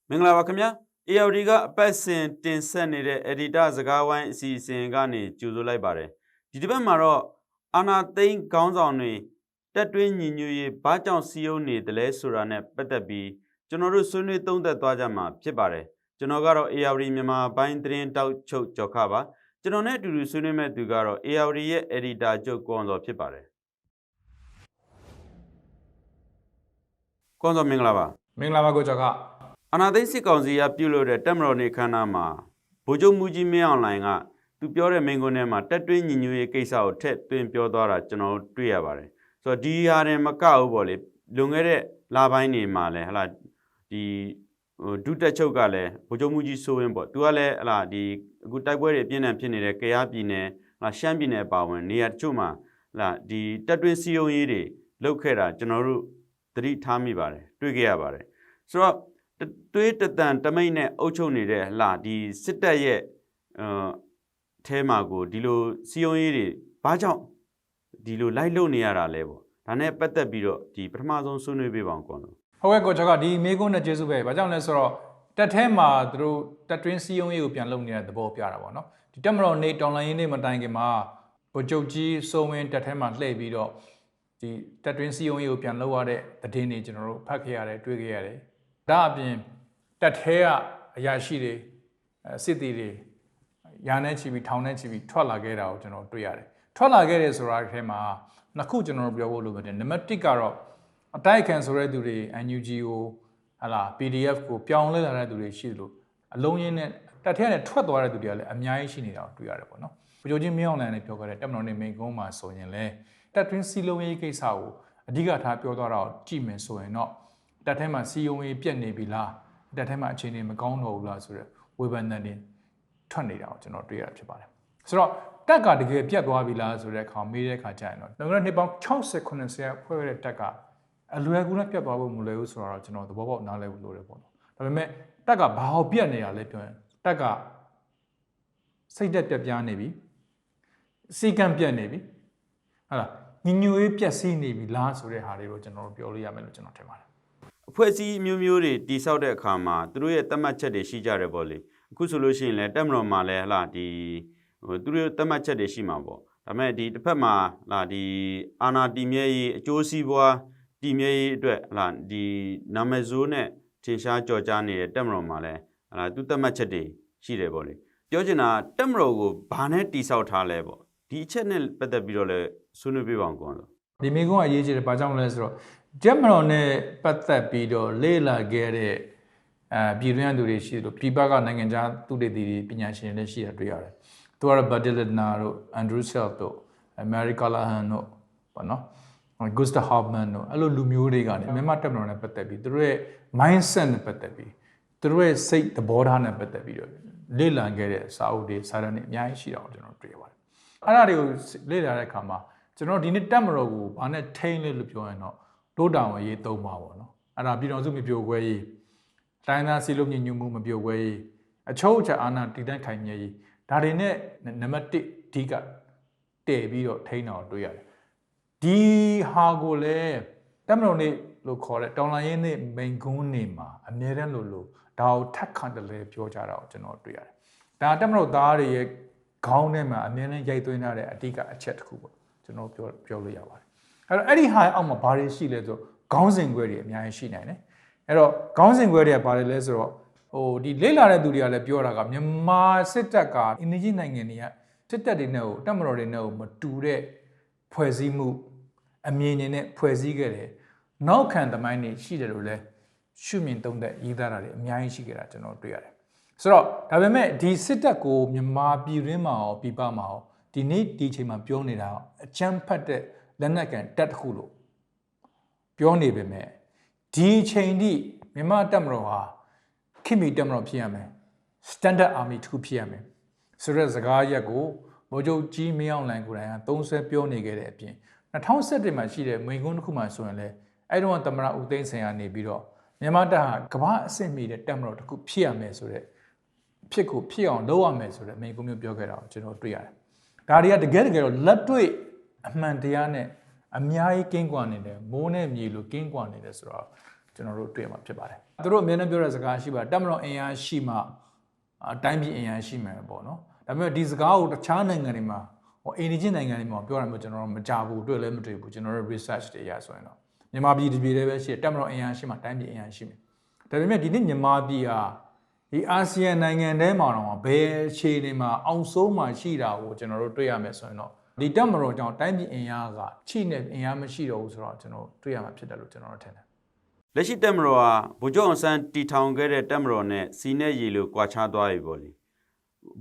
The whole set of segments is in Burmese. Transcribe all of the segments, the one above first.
မင်္ဂလာပါခင်ဗျာ ARD ကအပတ်စဉ်တင်ဆက်နေတဲ့ Editor စကားဝိုင်းအစီအစဉ်ကနေကြိုဆိုလိုက်ပါတယ်ဒီတစ်ပတ်မှာတော့အာနာသိန်းခေါင်းဆောင်တွေတက်တွင်းညီညွတ်ရေးဘာကြောင့်စီယုံနေတယ်လဲဆိုတာနဲ့ပတ်သက်ပြီးကျွန်တော်တို့ဆွေးနွေးသုံးသပ်သွားကြမှာဖြစ်ပါတယ်ကျွန်တော်ကတော့ ARD မြန်မာပိုင်းသတင်းတောက်ချုပ်ကြော်ခပါကျွန်တော်နဲ့အတူတူဆွေးနွေးမဲ့သူကတော့ ARD ရဲ့ Editor ချုပ်ကိုအောင်စောဖြစ်ပါတယ်ကိုအောင်စောမင်္ဂလာပါမင်္ဂလာပါကိုကျော်ခအာနာသိန်းစစ်ကောင်စီကပြုလုပ်တဲ့တက်မတော်နေခန္ဓာမှာဗိုလ်ချုပ်မူကြီးမင်းအောင်လှိုင်ကသူပြောတဲ့မိန့်ခွန်းထဲမှာတက်တွင်းညီညွတ်ရေးကိစ္စကိုထည့်သွင်းပြောသွားတာကျွန်တော်တွေ့ရပါတယ်ဆိုတော့ဒီဟာတွေမကဘူးပေါ့လေလွန်ခဲ့တဲ့လပိုင်းတွေမှာလည်းဟလာဒီဒုတက်ချုပ်ကလည်းဗိုလ်ချုပ်မူကြီးစိုးဝင်းပေါ့သူကလည်းဟလာဒီအခုတိုက်ပွဲတွေအပြင်းထန်ဖြစ်နေတဲ့ကယားပြည်နယ်ဟလာရှမ်းပြည်နယ်အပါအဝင်နေရာတချို့မှာဟလာဒီတက်တွင်းစီယုံရေးတွေလုပ်ခဲ့တာကျွန်တော်တို့သတိထားမိပါတယ်တွေ့ခဲ့ရပါတယ်ဆိုတော့တွေးတတန်တမိတ်နဲ့အုပ်ချုပ်နေတဲ့လှဒီစစ်တပ်ရဲ့အဲမှာကိုဒီလိုစီယုံရေးတွေဘာကြောင့်ဒီလိုလိုက်လုပ်နေရတာလဲပေါ့ဒါနဲ့ပတ်သက်ပြီးတော့ဒီပထမဆုံးဆွေးနွေးပေးပါအောင်ကောဟုတ်ကဲ့ကိုကျော်ကဒီမေးခွန်းနဲ့ကျေးဇူးပဲဘာကြောင့်လဲဆိုတော့တက်ထဲမှာသူတို့တက်တွင်းစီယုံရေးကိုပြန်လုပ်နေတဲ့သဘောပြတာပေါ့နော်ဒီတက်မတော်နေတော်လိုင်းရင်းနေမတိုင်ခင်မှာဗိုလ်ချုပ်ကြီးစိုးဝင်းတက်ထဲမှာလှည့်ပြီးတော့ဒီတက်တွင်းစီယုံရေးကိုပြန်လုပ်ရတဲ့သတင်းတွေကျွန်တော်တို့ဖတ်ခဲ့ရတယ်တွေ့ခဲ့ရတယ်ဒါအပြင်တက်ထဲကအရာရှိတွေစစ်သည်တွေရာနဲ့ချီပြီးထောင်နဲ့ချီပြီးထွက်လာခဲ့တာကိုကျွန်တော်တွေ့ရတယ်ထွက်လာခဲ့တယ်ဆိုတာအထဲမှာနှစ်ခုကျွန်တော်ပြောဖို့လိုပါတယ်နံပါတ်1ကတော့အတိုက်အခံဆိုတဲ့သူတွေ NUG ကိုဟလာ PDF ကိုပြောင်းလဲလာတဲ့သူတွေရှိသလိုအလုံးရင်းနဲ့တက်ထဲနဲ့ထွက်သွားတဲ့သူတွေကလည်းအများကြီးရှိနေတာကိုတွေ့ရတယ်ပေါ့နော်ဗိုလ်ချုပ်ကြီးမင်းအောင်လှိုင်လည်းပြောခဲ့တယ်တက်မတော်နေမိန်ကုန်းမှာဆိုရင်လည်းတက်တွင်းစီလုံးရေးကိစ္စကိုအဓိကထားပြောသွားတာကိုကြည့်မယ်ဆိုရင်တော့တက်ထဲမှာစီယုံရေးပြက်နေပြီလားတက်ထဲမှာအခြေအနေမကောင်းတော့ဘူးလားဆိုတော့ဝေဖန်တဲ့နေထွက်နေတာကိုကျွန်တော်တွေ့ရဖြစ်ပါတယ်ဆိုတော့တက်ကတကယ်ပြတ်သွားပြီလားဆိုတဲ့အခါမေးတဲ့အခါကျရင်တော့ကျွန်တော်နှစ်ပေါင်း60 90ဖွဲ့ခဲ့တဲ့တက်ကအလွယ်ကူနဲ့ပြတ်သွားဖို့မလွယ်ဘူးဆိုတော့ကျွန်တော်သဘောပေါက်နားလည်ဖို့လိုတယ်ပေါ့နော်ဒါပေမဲ့တက်ကဘာဟောပြတ်နေတာလဲပြောရင်တက်ကစိတ်တက်ပြတ်ပြားနေပြီစီကံပြတ်နေပြီဟုတ်လားညီညွတ်ရေးပြတ်စီးနေပြီလားဆိုတဲ့ဟာတွေကိုကျွန်တော်တို့ပြောလို့ရမယ်လို့ကျွန်တော်ထင်ပါတယ်အဖွဲ့အစည်းမျိုးမျိုးတွေတိဆောက်တဲ့အခါမှာသူတို့ရဲ့သတ်မှတ်ချက်တွေရှိကြတယ်ပေါ့လေအခုဆိုလို့ရှိရင်လည်းတက်မတော်မှာလည်းဟလာဒီသူတို့သတ်မှတ်ချက်တွေရှိမှာပေါ့ဒါပေမဲ့ဒီတစ်ဖက်မှာဟလာဒီအာနာတီမြဲရေးအကျိုးစီးပွားတီမြဲရေးအတွက်ဟလာဒီနာမည်ဆိုးနဲ့ထင်ရှားကြော်ကြားနေတဲ့တက်မတော်မှာလည်းဟလာသူသတ်မှတ်ချက်တွေရှိတယ်ပေါ့လေပြောချင်တာတက်မတော်ကိုဘာနဲ့တိဆောက်ထားလဲပေါ့ဒီအချက်နဲ့ပတ်သက်ပြီးတော့လည်းဆွေးနွေးပေးပါအောင်ကောဆိုဒီမိကုန်းကအရေးကြီးတယ်ဘာကြောင့်လဲဆိုတော့တက်မတော်နဲ့ပတ်သက်ပြီးတော့လေ့လာခဲ့တဲ့ပြည်တွင်းသူတွေရှိတယ်လို့ပြည်ပကနိုင်ငံခြားသူတွေပညာရှင်တွေလည်းရှိတာတွေ့ရတယ်သူကတော့ Badilina တို့ Andrew Self တို့ America Lahan တို့ပေါ့နော် Gustav Hoffman တို့အဲ့လိုလူမျိုးတွေကနေမြန်မာတက်မတော်နဲ့ပတ်သက်ပြီးသူတို့ရဲ့ mindset နဲ့ပတ်သက်ပြီးသူတို့ရဲ့စိတ်သဘောထားနဲ့ပတ်သက်ပြီးတော့လေ့လာခဲ့တဲ့စာအုပ်တွေစာတမ်းတွေအများကြီးရှိတာကိုကျွန်တော်တွေ့ရပါတယ်အဲ့ဒါတွေကိုလေ့လာတဲ့အခါမှာကျွန်တော်ဒီနေ့တက်မတော်ကိုဘာနဲ့ထိန်းလဲလို့ပြောရင်တော့ဒို့တောင်ရေးသုံးပါပေါ့နော်အဲ့ဒါပြည်တော်စုမပြိုကွဲရေးတိုင်းသားစီလုံးညညမှုမပြိုကွဲရေးအချုပ်အခြာအာဏာတည်တံ့ခိုင်မြဲရေးဒါတွေနဲ့နံပါတ်1အဓိကတည်ပြီးတော့ထိန်းအောင်တွေ့ရတယ်ဒီဟာကိုလည်းတက်မတော်နေ့လို့ခေါ်တဲ့တော်လိုင်းရင်းနေ့မိန်ကွန်းနေမှာအမြဲတမ်းလို့ဒါကိုထပ်ခန့်တယ်လဲပြောကြတာကိုကျွန်တော်တွေ့ရတယ်ဒါတက်မတော်သားတွေရဲ့ခေါင်းထဲမှာအမြဲတမ်းရိုက်သွင်းထားတဲ့အဓိကအချက်တစ်ခုပေါ့ကျွန်တော်ပြောလို့ရပါတယ်အဲ့ဒီဟာအောက်မှာဘာတွေရှိလဲဆိုခေါင်းစဉ်ခွဲတွေအများကြီးရှိနိုင်တယ်အဲ့တော့ခေါင်းစဉ်ခွဲတွေကဘာတွေလဲဆိုတော့ဒီလေ့လာတဲ့သူတွေကလည်းပြောတာကမြန်မာစစ်တပ်ကအင်ဒီဂျီနိုင်ငံတွေကစစ်တပ်တွေနဲ့ကိုတပ်မတော်တွေနဲ့ကိုမတူတဲ့ဖွဲ့စည်းမှုအမြင်နဲ့ဖွဲ့စည်းခဲ့တယ်နောက်ခံသမိုင်းတွေရှိတယ်လို့လည်းရှုမြင်သုံးသပ်ရေးသားတာတွေအများကြီးရှိခဲ့တာကျွန်တော်တွေ့ရတယ်ဆိုတော့ဒါပေမဲ့ဒီစစ်တပ်ကိုမြန်မာပြည်တွင်းမှာရောပြည်ပမှာရောဒီနေ့ဒီချိန်မှာပြောနေတာအကြမ်းဖက်တဲ့လက်နက်ကန်တပ်တစ်ခုလို့ပြောနေပေမဲ့ဒီချိန်ထိမြန်မာတပ်မတော်ဟာခေတ်မီတပ်မတော်ဖြစ်ရမယ် standard army တစ်ခုဖြစ်ရမယ်ဆိုတဲ့စကားရက်ကိုဗိုလ်ချုပ်ကြီးမင်းအောင်လှိုင်ကိုယ်တိုင်ကသုံးဆွဲပြောနေခဲ့တဲ့အပြင်2017မှာရှိတဲ့မိန့်ခွန်းတစ်ခုမှဆိုရင်လည်းအဲ့တော့သမ္မတဦးသိန်းစိန်ကနေပြီးတော့မြန်မာတပ်ဟာကမ္ဘာအဆင့်မီတဲ့တပ်မတော်တစ်ခုဖြစ်ရမယ်ဆိုတဲ့ဖြစ်ကိုဖြစ်အောင်လုပ်ရမယ်ဆိုတဲ့မိန့်ခွန်းမျိုးပြောခဲ့တာကိုကျွန်တော်တွေ့ရတယ်ဒါတွေကတကယ်တော့လက်တွေ့အမှန်တရားနဲ့အများကြီးကင်းကွာနေတယ်မိုးနဲ့မြေလိုကင်းကွာနေတယ်ဆိုတော့ ကျွန်တော်တို့တွေ့မှာဖြစ်ပါတယ်သူတို့အများနဲ့ပြောတဲ့စကားရှိပါတက်မတော်အင်အားရှိမှတိုင်းပြည်အင်အားရှိမယ်ပေါ့နော်ဒါပေမဲ့ဒီစကားကိုတခြားနိုင်ငံတွေမှာအိန္ဒိယနိုင်ငံတွေမှာပြောရမှာကျွန်တော်တို့မကြဘူးတွေ့လည်းမတွေ့ဘူးကျွန်တော်တို့ research တွေအရဆိုရင်တော့မြန်မာပြည်ဒီပြည်တွေပဲရှိတယ်တက်မတော်အင်အားရှိမှတိုင်းပြည်အင်အားရှိမယ်ဒါပေမဲ့ဒီနေ့မြန်မာပြည်ဟာဒီအာဆီယံနိုင်ငံထဲမှာတော့ဘယ်အခြေအနေမှာအောင်ဆုံးမှရှိတာကိုကျွန်တော်တို့တွေ့ရမယ်ဆိုရင်တော့ဒီတက်မတော်ကြောင့်တိုင်းပြည်အင်အားကချိနဲ့အင်အားမရှိတော့ဘူးဆိုတော့ကျွန်တော်တွေ့ရမှာဖြစ်တယ်လို့ကျွန်တော်တို့ထင်တယ်လက်ရှိတက်မတော်ဟာဗိုလ်ချုပ်အောင်ဆန်းတီထောင်ခဲ့တဲ့တက်မတော်နဲ့စီနဲ့ရီလိုကွာခြားသွားပြီပေါ့လေ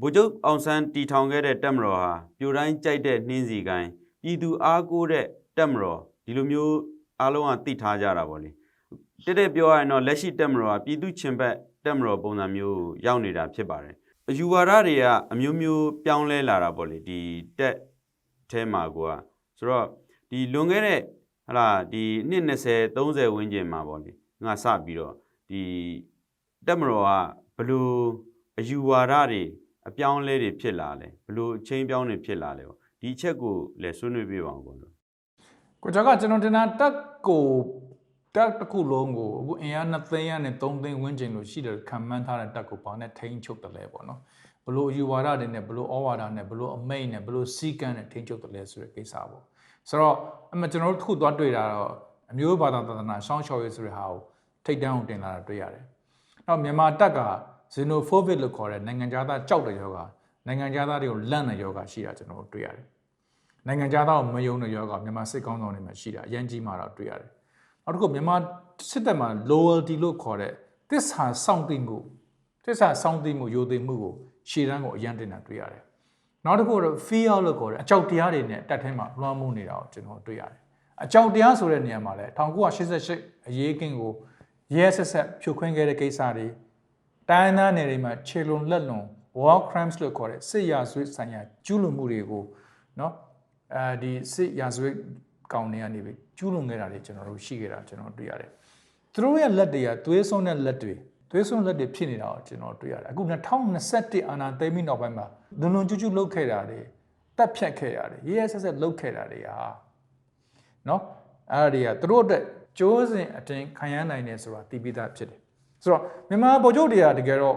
ဗိုလ်ချုပ်အောင်ဆန်းတီထောင်ခဲ့တဲ့တက်မတော်ဟာပြိုတိုင်းကြိုက်တဲ့နှင်းစီကိုင်းပြည်သူအားကိုးတဲ့တက်မတော်ဒီလိုမျိုးအားလုံးကသိထားကြတာပေါ့လေတဲ့ပြောရရင်တော့လက်ရှိတက်မတော်ဟာပြည်သူချင်းဘက်တက်မတော်ပုံစံမျိုးရောက်နေတာဖြစ်ပါတယ်အယူဝါဒတွေကအမျိုးမျိုးပြောင်းလဲလာတာပေါ့လေဒီတက်ထဲမှာကိုကဆိုတော့ဒီလွန်ခဲ့တဲ့ဟလာဒီနှစ်20 30ဝန်းကျင်မှာပေါ့လေငါစပြီးတော့ဒီတက်မတော်ကဘလို့အယူဝါဒတွေအပြောင်းလဲတွေဖြစ်လာလဲဘလို့ချင်းပြောင်းတွေဖြစ်လာလဲပေါ့ဒီအချက်ကိုလည်းဆွေးနွေးပြပါအောင်ပေါ့ကိုကြောက်ကကျွန်တော်တင်တာတက်တစ်ခုလုံးကိုအခုအင်အား2သိန်းနဲ့3သိန်းဝန်းကျင်လို့ရှိတယ်ခံမှန်းထားတဲ့တက်ကိုဘာနဲ့ထိန်းချုပ်တယ်လဲပေါ့နော်ဘလို့အယူဝါဒတွေနဲ့ဘလို့ဩဝါဒနဲ့ဘလို့အမိန့်နဲ့ဘလို့စီကံနဲ့ထိန်းချုပ်တယ်လဲဆိုတဲ့ကိစ္စပေါ့ဆိုတော့ကျွန်တော်တို့တစ်ခုသွားတွေ့တာတော့အမျိုးဘာသာသာသနာရှောင်းလျှော်ရေးဆိုတဲ့ဟာကိုထိတ်တန်းအောင်တင်လာတာတွေ့ရတယ်။နောက်မြန်မာတက်က xenophobic လို့ခေါ်တဲ့နိုင်ငံခြားသားကြောက်တဲ့ယောဂနိုင်ငံခြားသားတွေကိုလန့်တဲ့ယောဂရှိတာကျွန်တော်တို့တွေ့ရတယ်။နိုင်ငံခြားသားကိုမယုံတဲ့ယောဂမြန်မာစစ်ကောင်းဆောင်တွေမှာရှိတာအရင်ကြီးမှတော့တွေ့ရတယ်။နောက်တစ်ခုမြန်မာစစ်တပ်မှာ loyalty လို့ခေါ်တဲ့သစ္စာစောင့်သိမှုယိုသိမှုကိုရှေ့တန်းကိုအရင်တင်တာတွေ့ရတယ်။နောက်တစ်ခုတော့ fear လို့ခေါ်တဲ့အကြောက်တရားတွေနဲ့တက်ထဲမှာလွှမ်းမိုးနေတာကိုကျွန်တော်တွေ့ရတယ်။အကြောက်တရားဆိုတဲ့နေရာမှာလဲ1988အရေးကင်းကိုရဲဆက်ဆက်ဖြိုခွင်းခဲ့တဲ့ကိစ္စတွေတိုင်းသားနယ်တွေမှာခြေလွန်လက်လွန် war crimes လို့ခေါ်တဲ့စစ်ရာဇဝတ်ဆိုင်ရာကျူးလွန်မှုတွေကိုနော်ဒီစစ်ရာဇဝတ်ကောင်တွေကနေပြီးကျူးလွန်ခဲ့တာတွေကျွန်တော်တို့ရှိခဲ့တာကျွန်တော်တွေ့ရတယ်။သူတို့ရဲ့လက်တွေကသွေးဆုံးတဲ့လက်တွေဖြစ်နေတာကိုကျွန်တော်တွေ့ရတယ်။အခု2021အာဏာသိမ်းပြီးနောက်ပိုင်းမှာလွန်ကျူးလုပ်ခဲ့တာတွေတပ်ဖြတ်ခဲ့တာတွေရဲဆက်ဆက်လုပ်ခဲ့တာတွေဟာနော်အဲ့ဒီကသူတို့အတွက်ကျိုးစဉ်အတင်းခံရနိုင်တယ်ဆိုတာသိပြီးသားဖြစ်တယ်ဆိုတော့မြန်မာဗိုလ်ချုပ်တွေကတကယ်တော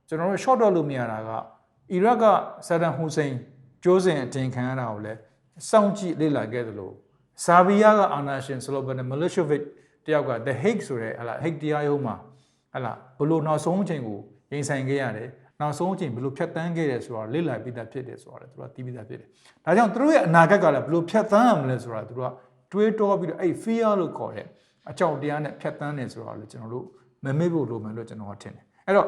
့ကျွန်တော်တို့ short တော့လို့မရတာကအီရတ်ကဆဒမ်ဟူစိန်ကျိုးစဉ်အတင်းခံရတာကိုလည်းစောင့်ကြည့်လေ့လာခဲ့သလိုဆာဘီယာကအာနာရှင်ဆလိုဘန်မလီရှိုဗစ်တယောက်က The Hague ဆိုတဲ့Hague တရားရုံးမှာဘလို့နောက်ဆုံးအချိန်ကိုရင်ဆိုင်ခဲ့ရတယ်နောက်ဆုံးအချိန်ဘလို့ဖြတ်တန်းခဲ့တယ်ဆိုတာလေ့လာပြီးသားဖြစ်တယ်ဆိုတာလည်းသူကသိပြီးသားဖြစ်တယ်ဒါကြောင့်သူတို့ရဲ့အနာဂတ်ကလည်းဘလို့ဖြတ်တန်းရမလဲဆိုတာသူတို့ကတွေးတောပြီးတော့အဲ့ fear လို့ခေါ်တဲ့အကြောက်တရားနဲ့ဖြတ်တန်းနေဆိုတာလည်းကျွန်တော်တို့မမေ့ဖို့လိုမယ်လို့ကျွန်တော်ကထင်တယ်အဲ့တော့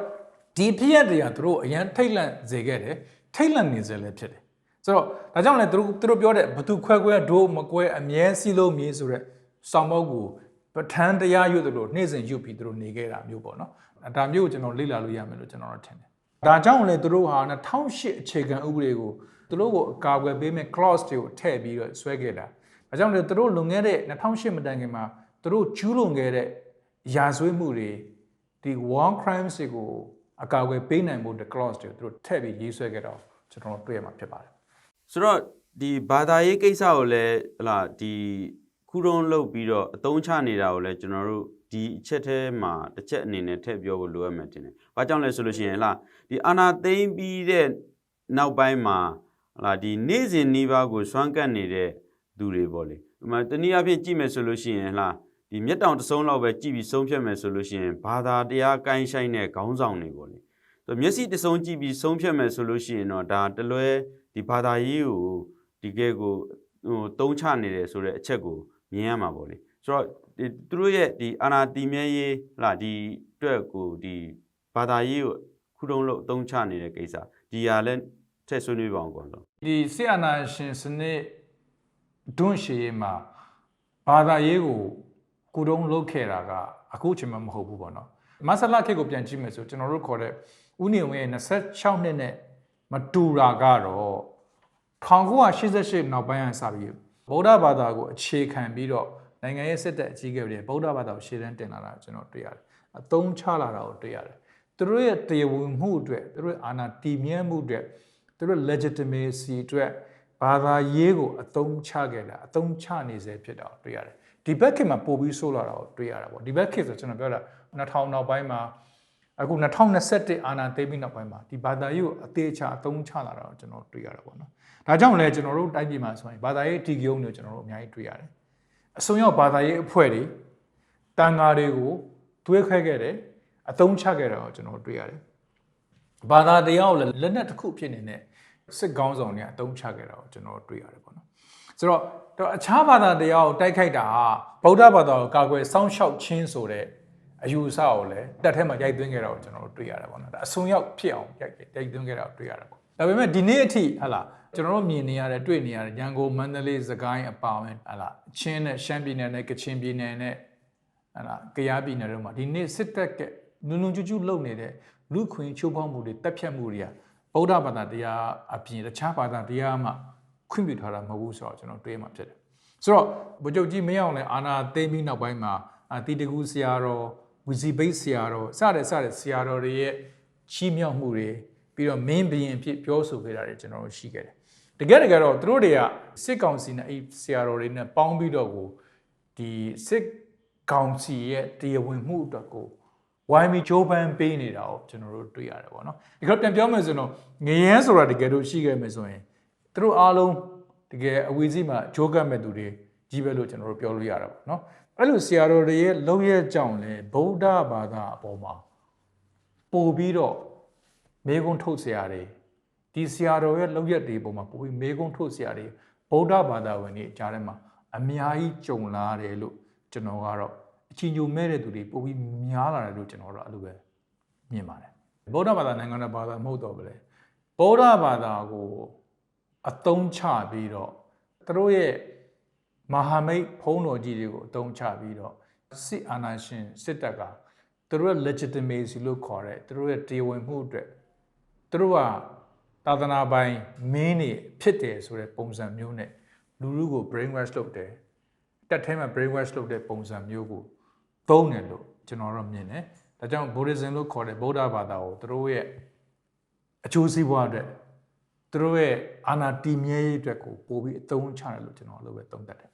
ဒီဖြစ်ရတွေကသူတို့အရန်ထိတ်လန့်စေခဲ့တယ်ထိတ်လန့်နေစေလည်းဖြစ်တယ်ဆိုတော့ဒါကြောင့်လည်းသူတို့ပြောတဲ့ဘသူခွဲဒိုးမကွဲအမြဲစီလုံးမြေဆိုတဲ့စောင်းပေါက်ကိုပဋ္ဌာန်းတရားရွတ်တယ်လို့နေ့စဉ်ရွတ်ပြီးသူတို့နေခဲ့တာမျိုးပေါ့နော်ဒါမျိုးကိုကျွန်တော်လေ့လာလို့ရမယ်လို့ကျွန်တော်ထင်တယ်ဒါကြောင့်လည်းသူတို့ဟာ2008အခြေခံဥပဒေကိုသူတို့ကိုအကာအကွယ်ပေးမဲ့ clause တွေကိုထည့်ပြီးတော့ဆွဲခဲ့တာဒါကြောင့်လည်းသူတို့လွန်ခဲ့တဲ့2008မတိုင်ခင်မှာသူတို့ကျူးလွန်ခဲ့တဲ့ရာဇဝတ်မှုတွေဒီ war crimes တွေကိုအကာအကွယ်ပေးနိုင်ဖို့ clause တွေသူတို့ထည့်ပြီးရေးဆွဲခဲ့တော့ကျွန်တော်တွေ့ရမှာဖြစ်ပါတယ်ဆိုတော့ဒီဘာသာရေးကိစ္စကိုလည်းဟလာဒီခုတုံးလုပ်ပြီးတော့အသုံးချနေတာကိုလည်းကျွန်တော်တို့ဒီအချက်ထဲမှာတစ်ချက်အနေနဲ့ထည့်ပြောဖို့လိုအပ်မယ်တင်တယ်။ဘာကြောင့်လဲဆိုလို့ရှိရင်ဟလာဒီအာနာသိမ့်ပြီးတဲ့နောက်ပိုင်းမှာဟလာဒီနေ့စဉ်နှီးပါးကိုစွမ်းကပ်နေတဲ့သူတွေပေါ့လေ။ဒီမှာတနည်းအားဖြင့်ကြည့်မယ်ဆိုလို့ရှိရင်ဟလာဒီမျက်တောင်တစုံလောက်ပဲကြည့်ပြီးဆုံးဖြတ်မယ်ဆိုလို့ရှိရင်ဘာသာတရားကိုင်းဆိုင်တဲ့ခေါင်းဆောင်တွေပေါ့လေ။ဆိုမျက်စိတစုံကြည့်ပြီးဆုံးဖြတ်မယ်ဆိုလို့ရှိရင်တော့ဒါတလွဲဒီဘာသာရေးကိုဒီကဲကိုတုံးချနေတယ်ဆိုတဲ့အချက်ကိုမြင်ရမှာပေါ့လေဆိုတော့သူတို့ရဲ့ဒီအာနာတီမြဲရေးလာဒီအတွက်ကိုဒီဘာသာရေးကိုခုတုံးလို့တုံးချနေတဲ့ကိစ္စဒီဟာလည်းထည့်ဆွေးနွေးပါအောင်ကွာဆိုဒီဆီအာနာရှင်စနစ်ဒွန်းရှေမှာဘာသာရေးကိုခုတုံးလုပ်ခဲ့တာကအခုချိန်မှမဟုတ်ဘူးပေါ့နော်မဆလာခေတ်ကိုပြန်ကြည့်မယ်ဆိုကျွန်တော်တို့ခေါ်တဲ့ဦးနေဝင်းရဲ့26နှစ်နဲ့မတူတာကတော့1988နောက်ပိုင်းကစပြီးဗုဒ္ဓဘာသာကိုအခြေခံပြီးတော့နိုင်ငံရဲ့စစ်တပ်အကြီးအကဲတွေဗုဒ္ဓဘာသာကိုရှေ့တန်းတင်လာတာကျွန်တော်တွေ့ရတယ်။အသုံးချလာတာကိုတွေ့ရတယ်။သူတို့ရဲ့တရားဝင်မှုအတွက်သူတို့အာဏာတည်မြဲမှုအတွက်သူတို့ legitimacy အတွက်ဘာသာရေးကိုအသုံးချခဲ့တာအသုံးချနေစေဖြစ်တာတွေ့ရတယ်။ဒ ဒီဘက်ခေတ်မှာပို့ပြီးဆိုးလာတာကိုတွေ့ရတာပေါ့ဒီဘက်ခေတ်ဆိုကျွန်တော်ပြောတာ2000နောက်ပိုင်းမှာအခု2021အာဏာသိမ်းပြီးနောက်ပိုင်းမှာဒီဘာသာရေးကိုအသေးချာအသုံးချလာတာကိုကျွန်တော်တွေ့ရတာပေါ့နော်ဒါကြောင့်လည်းကျွန်တော်တို့တိုက်ပြည်မှာဆိုရင်ဘာသာရေးအထီးကျုံတွေကျွန်တော်တို့အများကြီးတွေ့ရတယ်အစုံရောက်ဘာသာရေးအဖွဲ့တွေတန်ဃာတွေကိုတွေးခွဲခဲ့တယ်အသုံးချခဲ့တာကိုကျွန်တော်တွေ့ရတယ်ဘာသာတရားကိုလည်းလက်နက်တစ်ခုဖြစ်နေတဲ့စစ်ကောင်းဆောင်တွေအသုံးချခဲ့တာကိုကျွန်တော်တွေ့ရတယ်ပေါ့နော်ဆိုတော့အခြားဘာသာတရားကိုတိုက်ခိုက်တာဗုဒ္ဓဘာသာကိုကာကွယ်စောင့်ရှောက်ခြင်းဆိုတဲ့အယူအဆကိုလည်းတက်ထဲမှာရိုက်သွင်းခဲ့တာကိုကျွန်တော်တို့တွေ့ရတယ်ပေါ့နော်ဒါအစုံရောက်ဖြစ်အောင်ရိုက်သွင်းခဲ့တာကိုတွေ့ရတာပေါ့ဒါပေမဲ့ဒီနေ့အထိဟလာကျွန်တော်တို့မြင်နေရတယ်တွေ့နေရတယ်ရန်ကုန်မန္တလေးစကိုင်းအပါဝင်ဟလာချင်းနဲ့ရှမ်းပြည်နယ်နဲ့ကချင်ပြည်နယ်နဲ့ဟလာကယားပြည်နယ်တို့မှာဒီနေ့စစ်တပ်ကနုံနုံကျူးကျူးလုပ်နေတဲ့လူခွင့်ချိုးဖောက်မှုတွေတပ်ဖြတ်မှုတွေကဗုဒ္ဓဘာသာတရားအပြင်တခြားဘာသာတရားမှခွင့်ပြုထားတာမဟုတ်ဘူးဆိုတော့ကျွန်တော်တွေးမှဖြစ်တယ်ဆိုတော့ဗိုလ်ချုပ်ကြီးမင်းအောင်လည်းအာဏာသိမ်းပြီးနောက်ပိုင်းမှာတီတကူဆရာတော်ဝီစီဘိတ်ဆရာတော်စတဲ့ဆရာတော်တွေရဲ့ချီးမြှောက်မှုတွေပြီးတော့မင်းဘရင်အဖြစ်ပြောဆိုခဲ့တာတွေကျွန်တော်တို့ရှိခဲ့တယ်တကယ်တော့သူတို့တွေကစစ်ကောင်စီနဲ့အဲ့ဆရာတော်တွေနဲ့ပေါင်းပြီးတော့ကိုဒီစစ်ကောင်စီရဲ့တရားဝင်မှုအတွက်ကိုဝိုင်းပြီးဂျိုးပန်းပေးနေတာကိုကျွန်တော်တို့တွေ့ရတယ်ပေါ့နော်ဒီကပြန်ပြောမယ်ဆိုတော့ငရဲဆိုတာတကယ်လို့ရှိခဲ့မယ်ဆိုရင်သူတို့အားလုံးတကယ်အဝေးစီးမှာဂျိုးကတ်မဲ့သူတွေကြီးပဲလို့ကျွန်တော်တို့ပြောလို့ရတာပေါ့နော်အဲ့လိုဆရာတော်တွေရဲ့လုံရဲ့ကြောင့်လဲဗုဒ္ဓဘာသာအပေါ်မှာပို့ပြီးတော့မေကုန်းထုတ်ဆရာတွေဒီဆရာတော်ရဲ့လုံရက်တွေပုံမှာပို့ပြီးမေကုန်းထုတ်ဆရာတွေဗုဒ္ဓဘာသာဝင်တွေကြားထဲမှာအများကြီးကြုံလာတယ်လို့ကျွန်တော်ကတော့အချင်းညိုမဲ့တဲ့သူတွေပို့ပြီးများလာတယ်လို့ကျွန်တော်တို့အဲ့လိုပဲမြင်ပါတယ်ဗုဒ္ဓဘာသာနိုင်ငံတော်ဘာသာမဟုတ်တော့ဘူးလေဗုဒ္ဓဘာသာကိုအသုံးချပြီးတော့သူတို့ရဲ့မဟာမိတ်ဖုံးတော်ကြီးတွေကိုအသုံးချပြီးတော့စစ်အာဏာရှင်စစ်တပ်ကသူတို့ရဲ့ legitimacy လို့ခေါ်တဲ့သူတို့ရဲ့တရားဝင်မှုအတွက်သူတို့ကသာသနာပိုင်မင်းနေဖြစ်တယ်ဆိုတဲ့ပုံစံမျိုးနဲ့လူလူကို brainwash လုပ်တယ်တက်ထဲမှာ brainwash လုပ်တဲ့ပုံစံမျိုးကိုသုံးတယ်လို့ကျွန်တော်တို့မြင်တယ်ဒါကြောင့် Buddhism လို့ခေါ်တဲ့ဗုဒ္ဓဘာသာကိုသူတို့ရဲ့အကျိုးစီးပွားအတွက်သူတို့ရဲ့အာဏာတည်မြဲရေးအတွက်ကိုပို့ပြီးအသုံးချတယ်လို့ကျွန်တော်လည်းပဲသုံးသပ်တယ်